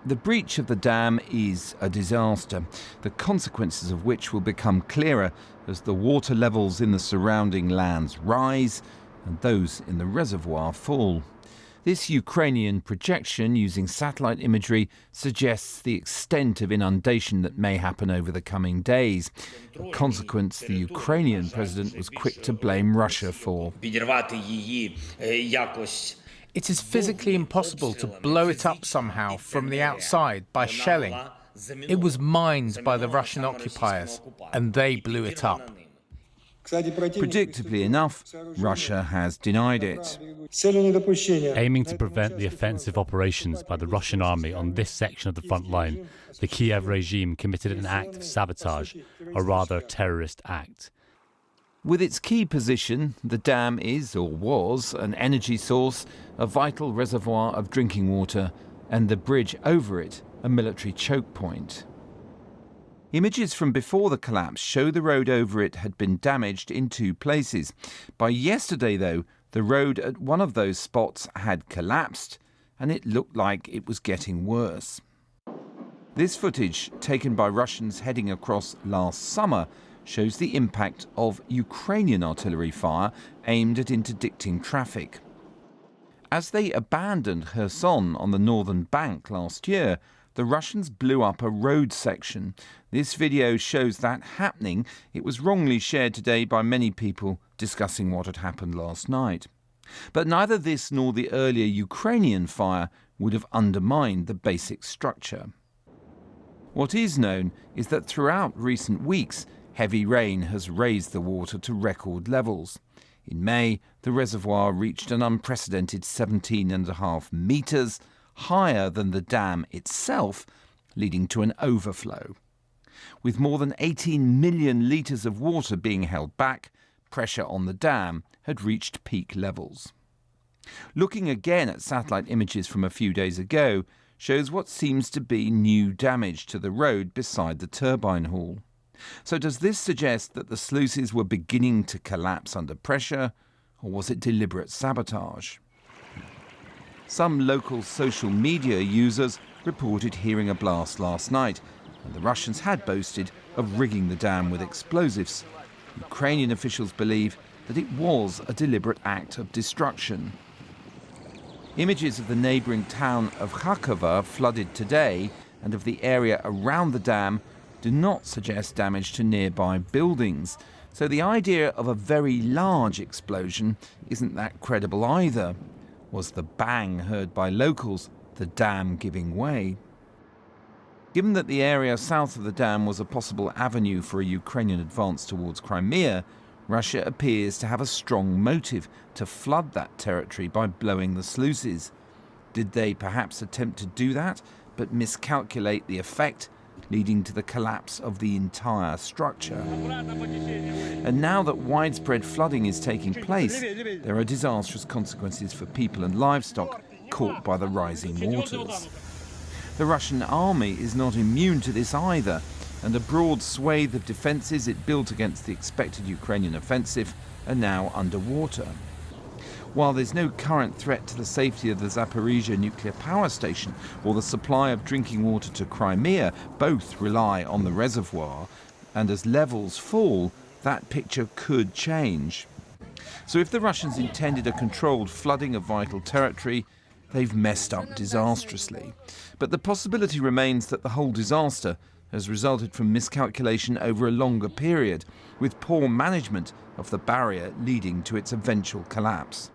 The breach of the dam is a disaster, the consequences of which will become clearer as the water levels in the surrounding lands rise and those in the reservoir fall. This Ukrainian projection using satellite imagery suggests the extent of inundation that may happen over the coming days, a consequence the Ukrainian president was quick to blame Russia for. It is physically impossible to blow it up somehow from the outside by shelling. It was mined by the Russian occupiers, and they blew it up. Predictably enough, Russia has denied it. Aiming to prevent the offensive operations by the Russian army on this section of the front line, the Kiev regime committed an act of sabotage, or rather terrorist act. With its key position, the dam is, or was, an energy source, a vital reservoir of drinking water, and the bridge over it, a military choke point. Images from before the collapse show the road over it had been damaged in 2 places. By yesterday, though, the road at one of those spots had collapsed, and it looked like it was getting worse. This footage, taken by Russians heading across last summer, shows the impact of Ukrainian artillery fire aimed at interdicting traffic. As they abandoned Kherson on the northern bank last year, the Russians blew up a road section. This video shows that happening. It was wrongly shared today by many people discussing what had happened last night. But neither this nor the earlier Ukrainian fire would have undermined the basic structure. What is known is that throughout recent weeks, heavy rain has raised the water to record levels. In May, the reservoir reached an unprecedented 17.5 metres, higher than the dam itself, leading to an overflow. With more than 18 million litres of water being held back, pressure on the dam had reached peak levels. Looking again at satellite images from a few days ago shows what seems to be new damage to the road beside the turbine hall. So does this suggest that the sluices were beginning to collapse under pressure, or was it deliberate sabotage? Some local social media users reported hearing a blast last night, and the Russians had boasted of rigging the dam with explosives. Ukrainian officials believe that it was a deliberate act of destruction. Images of the neighbouring town of Kharkova flooded today and of the area around the dam do not suggest damage to nearby buildings, so the idea of a very large explosion isn't that credible either. Was the bang heard by locals the dam giving way? Given that the area south of the dam was a possible avenue for a Ukrainian advance towards Crimea, Russia appears to have a strong motive to flood that territory by blowing the sluices. Did they perhaps attempt to do that, but miscalculate the effect, leading to the collapse of the entire structure? And now that widespread flooding is taking place, there are disastrous consequences for people and livestock caught by the rising waters. The Russian army is not immune to this either, and a broad swathe of defences it built against the expected Ukrainian offensive are now underwater. While there's no current threat to the safety of the Zaporizhzhia nuclear power station or the supply of drinking water to Crimea, both rely on the reservoir, and as levels fall, that picture could change. So if the Russians intended a controlled flooding of vital territory, they've messed up disastrously. But the possibility remains that the whole disaster has resulted from miscalculation over a longer period, with poor management of the barrier leading to its eventual collapse.